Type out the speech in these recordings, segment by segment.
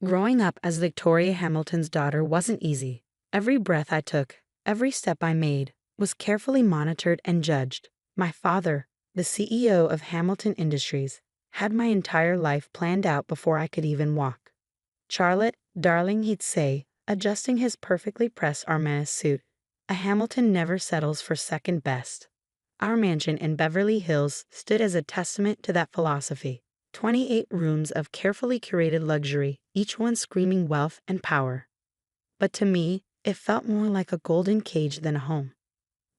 Growing up as Victoria Hamilton's daughter wasn't easy. Every breath I took, every step I made, was carefully monitored and judged. My father, the CEO of Hamilton Industries, had my entire life planned out before I could even walk. "Charlotte, darling," he'd say, adjusting his perfectly pressed Armani suit, "a Hamilton never settles for second best." Our mansion in Beverly Hills stood as a testament to that philosophy. 28 rooms of carefully curated luxury, each one screaming wealth and power. But to me, it felt more like a golden cage than a home.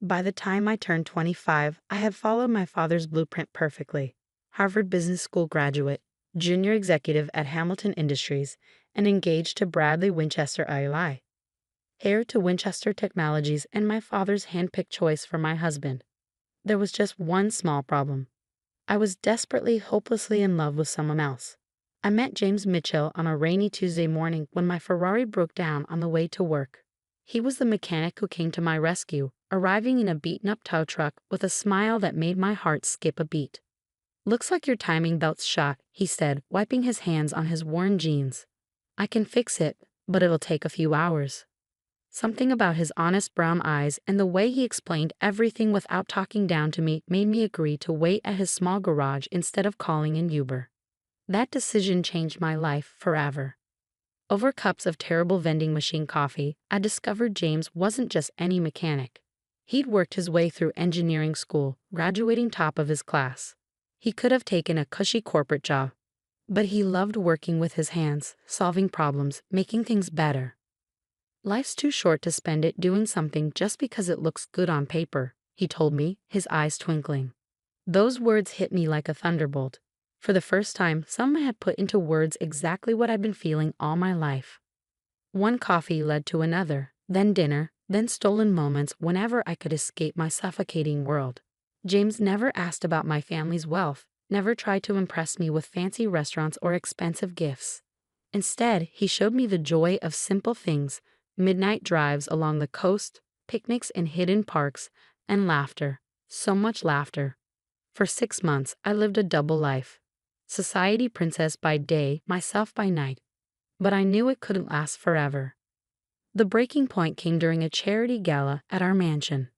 By the time I turned 25, I had followed my father's blueprint perfectly. Harvard Business School graduate, junior executive at Hamilton Industries, and engaged to Bradley Winchester ILI. Heir to Winchester Technologies and my father's handpicked choice for my husband. There was just one small problem. I was desperately, hopelessly in love with someone else. I met James Mitchell on a rainy Tuesday morning when my Ferrari broke down on the way to work. He was the mechanic who came to my rescue, arriving in a beaten-up tow truck with a smile that made my heart skip a beat. "Looks like your timing belt's shot," he said, wiping his hands on his worn jeans. "I can fix it, but it'll take a few hours." Something about his honest brown eyes and the way he explained everything without talking down to me made me agree to wait at his small garage instead of calling an Uber. That decision changed my life forever. Over cups of terrible vending machine coffee, I discovered James wasn't just any mechanic. He'd worked his way through engineering school, graduating top of his class. He could have taken a cushy corporate job, but he loved working with his hands, solving problems, making things better. "Life's too short to spend it doing something just because it looks good on paper," he told me, his eyes twinkling. Those words hit me like a thunderbolt. For the first time, someone had put into words exactly what I'd been feeling all my life. One coffee led to another, then dinner, then stolen moments whenever I could escape my suffocating world. James never asked about my family's wealth, never tried to impress me with fancy restaurants or expensive gifts. Instead, he showed me the joy of simple things: midnight drives along the coast, picnics in hidden parks, and laughter. So much laughter. For 6 months, I lived a double life. Society princess by day, myself by night. But I knew it couldn't last forever. The breaking point came during a charity gala at our mansion.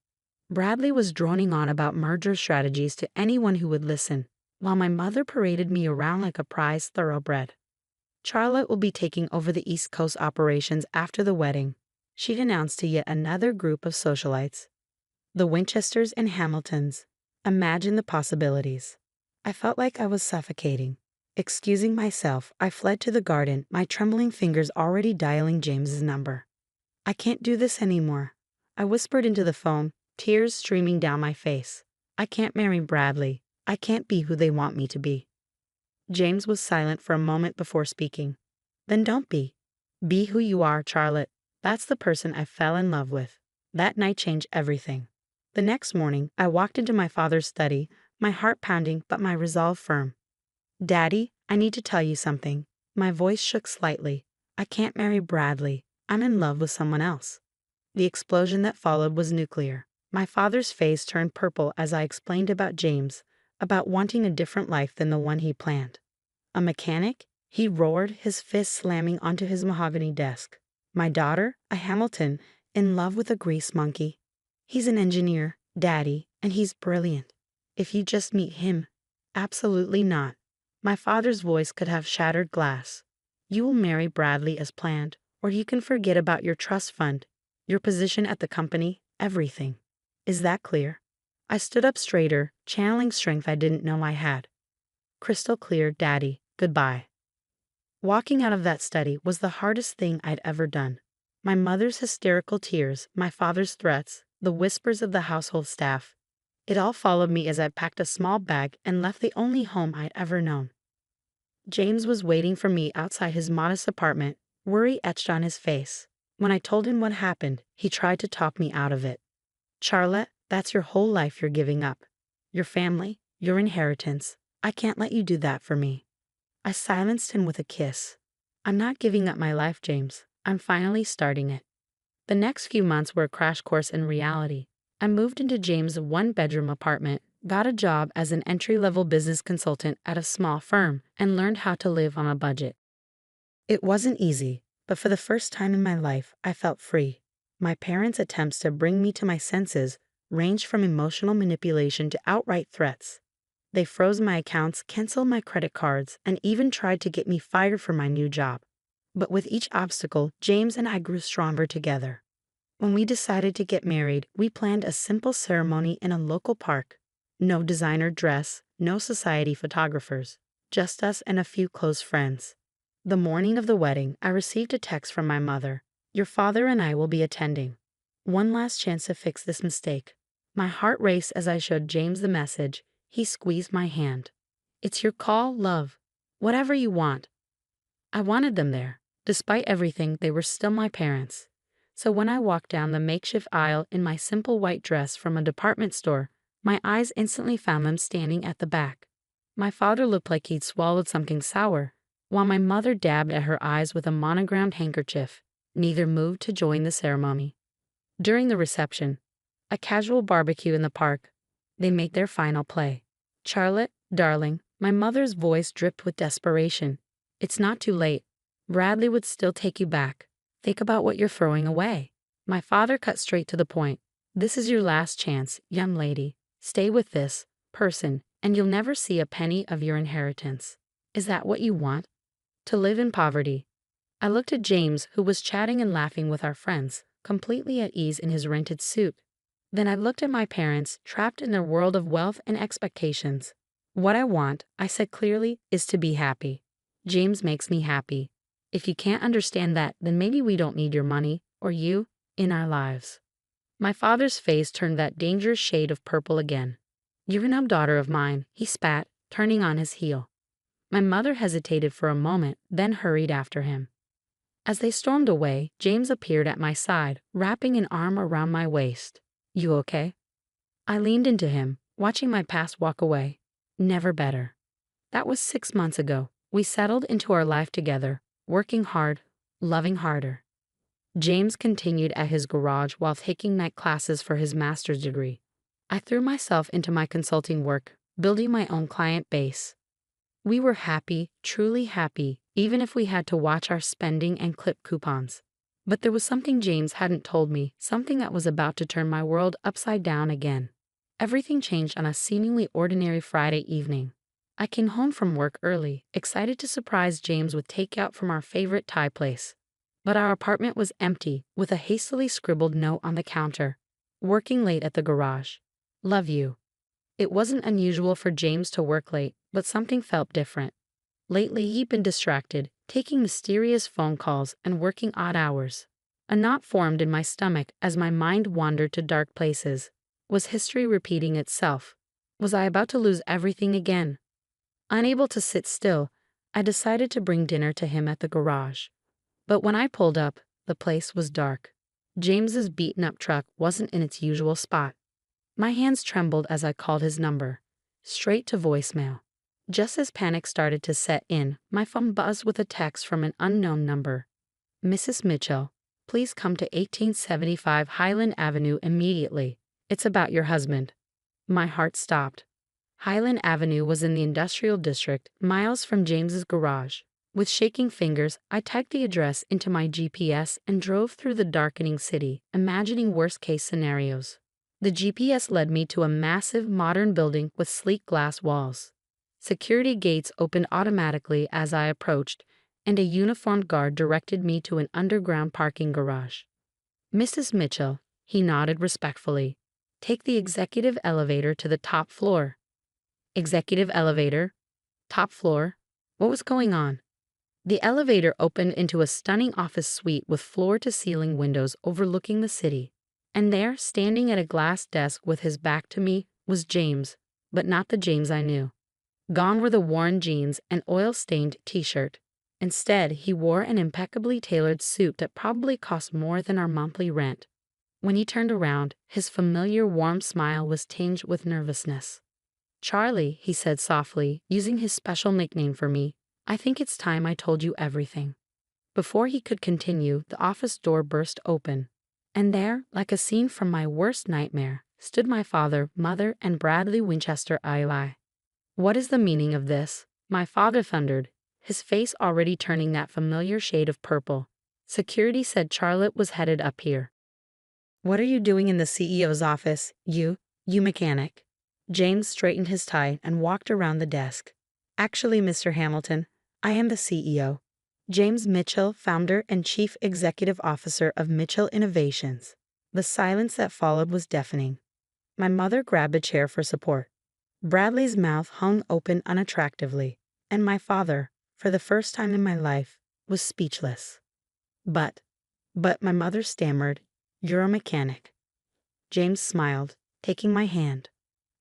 Bradley was droning on about merger strategies to anyone who would listen, while my mother paraded me around like a prized thoroughbred. "Charlotte will be taking over the East Coast operations after the wedding," she'd announced to yet another group of socialites. The Winchesters and Hamiltons. Imagine the possibilities. I felt like I was suffocating. Excusing myself, I fled to the garden, my trembling fingers already dialing James's number. "I can't do this anymore," I whispered into the phone, tears streaming down my face. "I can't marry Bradley. I can't be who they want me to be." James was silent for a moment before speaking. "Then don't be. Be who you are, Charlotte. That's the person I fell in love with." That night changed everything. The next morning, I walked into my father's study, my heart pounding but my resolve firm. "Daddy, I need to tell you something." My voice shook slightly. "I can't marry Bradley. I'm in love with someone else." The explosion that followed was nuclear. My father's face turned purple as I explained about James, about wanting a different life than the one he planned. "A mechanic?" he roared, his fist slamming onto his mahogany desk. "My daughter, a Hamilton, in love with a grease monkey. He's an engineer, Daddy, and he's brilliant. If you just meet him." "Absolutely not." My father's voice could have shattered glass. "You will marry Bradley as planned, or you can forget about your trust fund, your position at the company, everything. Is that clear?" I stood up straighter, channeling strength I didn't know I had. "Crystal clear, Daddy. Goodbye." Walking out of that study was the hardest thing I'd ever done. My mother's hysterical tears, my father's threats, the whispers of the household staff. It all followed me as I packed a small bag and left the only home I'd ever known. James was waiting for me outside his modest apartment, worry etched on his face. When I told him what happened, he tried to talk me out of it. "Charlotte, that's your whole life you're giving up. Your family, your inheritance. I can't let you do that for me." I silenced him with a kiss. "I'm not giving up my life, James. I'm finally starting it." The next few months were a crash course in reality. I moved into James' one-bedroom apartment, got a job as an entry-level business consultant at a small firm, and learned how to live on a budget. It wasn't easy, but for the first time in my life, I felt free. My parents' attempts to bring me to my senses ranged from emotional manipulation to outright threats. They froze my accounts, canceled my credit cards, and even tried to get me fired from my new job. But with each obstacle, James and I grew stronger together. When we decided to get married, we planned a simple ceremony in a local park. No designer dress, no society photographers, just us and a few close friends. The morning of the wedding, I received a text from my mother. Your father and I will be attending. One last chance to fix this mistake. My heart raced as I showed James the message. He squeezed my hand. It's your call, love. Whatever you want. I wanted them there. Despite everything, they were still my parents. So when I walked down the makeshift aisle in my simple white dress from a department store, my eyes instantly found them standing at the back. My father looked like he'd swallowed something sour, while my mother dabbed at her eyes with a monogrammed handkerchief. Neither moved to join the ceremony. During the reception, a casual barbecue in the park, they made their final play. Charlotte, darling, my mother's voice dripped with desperation. It's not too late. Bradley would still take you back. Think about what you're throwing away. My father cut straight to the point. This is your last chance, young lady. Stay with this person, and you'll never see a penny of your inheritance. Is that what you want? To live in poverty. I looked at James, who was chatting and laughing with our friends, completely at ease in his rented suit. Then I looked at my parents, trapped in their world of wealth and expectations. What I want, I said clearly, is to be happy. James makes me happy. If you can't understand that, then maybe we don't need your money, or you, in our lives. My father's face turned that dangerous shade of purple again. You're a dumb daughter of mine, he spat, turning on his heel. My mother hesitated for a moment, then hurried after him. As they stormed away, James appeared at my side, wrapping an arm around my waist. You okay? I leaned into him, watching my past walk away. Never better. That was 6 months ago. We settled into our life together, working hard, loving harder. James continued at his garage while taking night classes for his master's degree. I threw myself into my consulting work, building my own client base. We were happy, truly happy, even if we had to watch our spending and clip coupons. But there was something James hadn't told me, something that was about to turn my world upside down again. Everything changed on a seemingly ordinary Friday evening. I came home from work early, excited to surprise James with takeout from our favorite Thai place. But our apartment was empty, with a hastily scribbled note on the counter. Working late at the garage. Love you. It wasn't unusual for James to work late, but something felt different. Lately he'd been distracted, taking mysterious phone calls and working odd hours. A knot formed in my stomach as my mind wandered to dark places. Was history repeating itself? Was I about to lose everything again? Unable to sit still, I decided to bring dinner to him at the garage. But when I pulled up, the place was dark. James's beaten-up truck wasn't in its usual spot. My hands trembled as I called his number. Straight to voicemail. Just as panic started to set in, my phone buzzed with a text from an unknown number. Mrs. Mitchell, please come to 1875 Highland Avenue immediately. It's about your husband. My heart stopped. Highland Avenue was in the industrial district, miles from James's garage. With shaking fingers, I typed the address into my GPS and drove through the darkening city, imagining worst-case scenarios. The GPS led me to a massive, modern building with sleek glass walls. Security gates opened automatically as I approached, and a uniformed guard directed me to an underground parking garage. Mrs. Mitchell, he nodded respectfully. Take the executive elevator to the top floor. Executive elevator? Top floor? What was going on? The elevator opened into a stunning office suite with floor-to-ceiling windows overlooking the city. And there, standing at a glass desk with his back to me, was James, but not the James I knew. Gone were the worn jeans and oil-stained t-shirt. Instead, he wore an impeccably tailored suit that probably cost more than our monthly rent. When he turned around, his familiar warm smile was tinged with nervousness. Charlie, he said softly, using his special nickname for me, I think it's time I told you everything. Before he could continue, the office door burst open. And there, like a scene from my worst nightmare, stood my father, mother, and Bradley Winchester Ally. What is the meaning of this? My father thundered, his face already turning that familiar shade of purple. Security said Charlotte was headed up here. What are you doing in the CEO's office, you mechanic? James straightened his tie and walked around the desk. Actually, Mr. Hamilton, I am the CEO. James Mitchell, founder and chief executive officer of Mitchell Innovations. The silence that followed was deafening. My mother grabbed a chair for support. Bradley's mouth hung open unattractively, and my father, for the first time in my life, was speechless. But my mother stammered, "You're a mechanic." James smiled, taking my hand.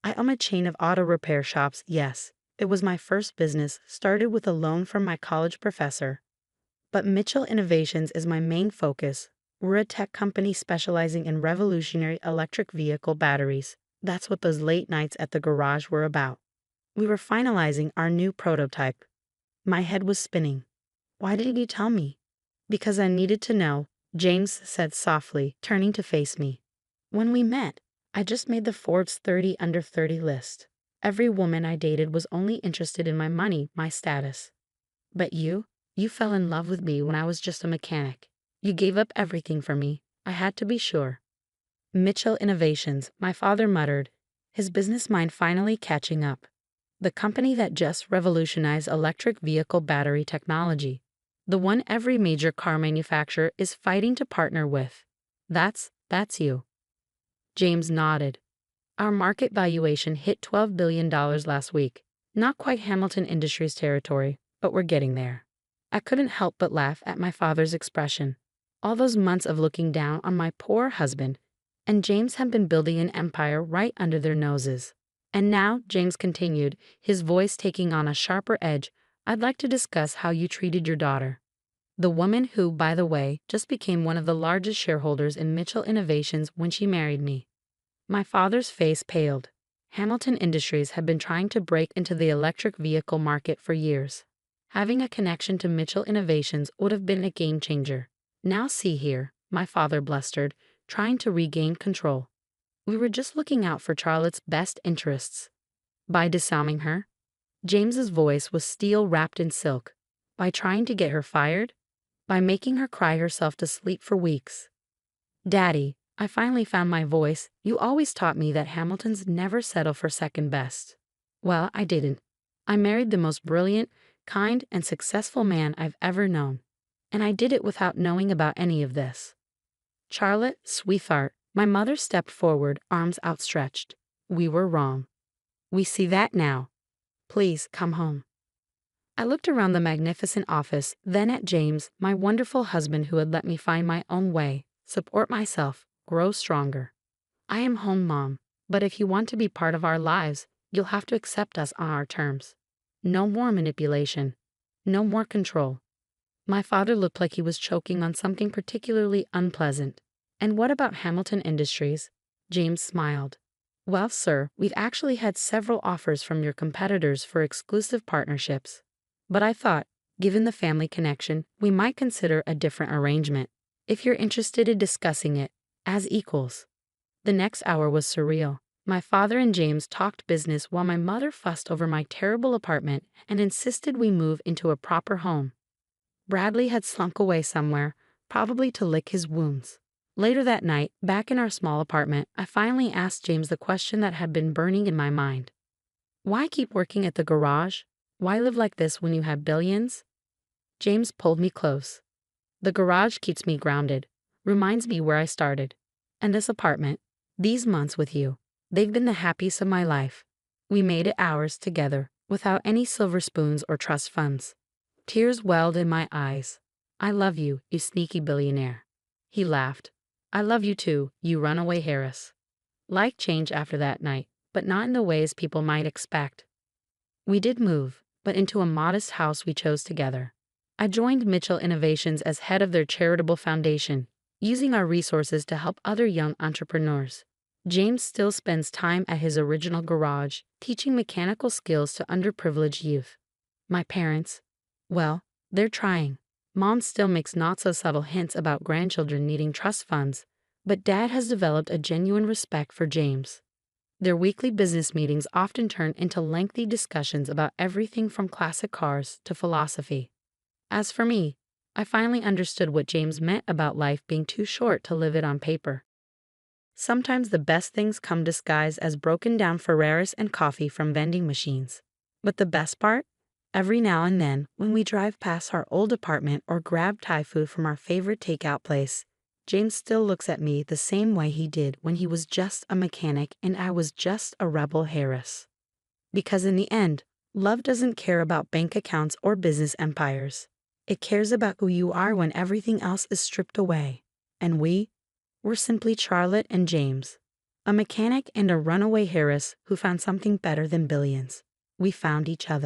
I own a chain of auto repair shops, yes. It was my first business, started with a loan from my college professor. But Mitchell Innovations is my main focus. We're a tech company specializing in revolutionary electric vehicle batteries. That's what those late nights at the garage were about. We were finalizing our new prototype. My head was spinning. Why didn't you tell me? Because I needed to know, James said softly, turning to face me. When we met, I just made the Forbes 30 under 30 list. Every woman I dated was only interested in my money, my status. But you fell in love with me when I was just a mechanic. You gave up everything for me. I had to be sure. Mitchell Innovations, my father muttered, his business mind finally catching up. The company that just revolutionized electric vehicle battery technology. The one every major car manufacturer is fighting to partner with. That's you. James nodded. Our market valuation hit $12 billion last week. Not quite Hamilton Industries territory, but we're getting there. I couldn't help but laugh at my father's expression. All those months of looking down on my poor husband, and James had been building an empire right under their noses. And now, James continued, his voice taking on a sharper edge, I'd like to discuss how you treated your daughter. The woman who, by the way, just became one of the largest shareholders in Mitchell Innovations when she married me. My father's face paled. Hamilton Industries had been trying to break into the electric vehicle market for years. Having a connection to Mitchell Innovations would have been a game changer. Now see here, my father blustered, trying to regain control. We were just looking out for Charlotte's best interests. By disarming her? James's voice was steel wrapped in silk. By trying to get her fired? By making her cry herself to sleep for weeks. Daddy, I finally found my voice. You always taught me that Hamiltons never settle for second best. Well, I didn't. I married the most brilliant, kind, and successful man I've ever known. And I did it without knowing about any of this. Charlotte, sweetheart, my mother stepped forward, arms outstretched. We were wrong. We see that now. Please come home. I looked around the magnificent office, then at James, my wonderful husband who had let me find my own way, support myself, grow stronger. I am home, Mom, but if you want to be part of our lives, you'll have to accept us on our terms. No more manipulation. No more control. My father looked like he was choking on something particularly unpleasant. And what about Hamilton Industries? James smiled. Well, sir, we've actually had several offers from your competitors for exclusive partnerships. But I thought, given the family connection, we might consider a different arrangement, if you're interested in discussing it, as equals. The next hour was surreal. My father and James talked business while my mother fussed over my terrible apartment and insisted we move into a proper home. Bradley had slunk away somewhere, probably to lick his wounds. Later that night, back in our small apartment, I finally asked James the question that had been burning in my mind. Why keep working at the garage? Why live like this when you have billions? James pulled me close. The garage keeps me grounded, reminds me where I started. And this apartment, these months with you, they've been the happiest of my life. We made it ours together, without any silver spoons or trust funds. Tears welled in my eyes. I love you, you sneaky billionaire. He laughed. I love you too, you runaway Harris. Life changed after that night, but not in the ways people might expect. We did move, but into a modest house we chose together. I joined Mitchell Innovations as head of their charitable foundation, using our resources to help other young entrepreneurs. James still spends time at his original garage, teaching mechanical skills to underprivileged youth. My parents, well, they're trying. Mom still makes not-so-subtle hints about grandchildren needing trust funds, but Dad has developed a genuine respect for James. Their weekly business meetings often turned into lengthy discussions about everything from classic cars to philosophy. As for me, I finally understood what James meant about life being too short to live it on paper. Sometimes the best things come disguised as broken down Ferraris and coffee from vending machines. But the best part? Every now and then, when we drive past our old apartment or grab Thai food from our favorite takeout place, James still looks at me the same way he did when he was just a mechanic and I was just a rebel Harris. Because in the end, love doesn't care about bank accounts or business empires. It cares about who you are when everything else is stripped away. And we're simply Charlotte and James, a mechanic and a runaway Harris who found something better than billions. We found each other.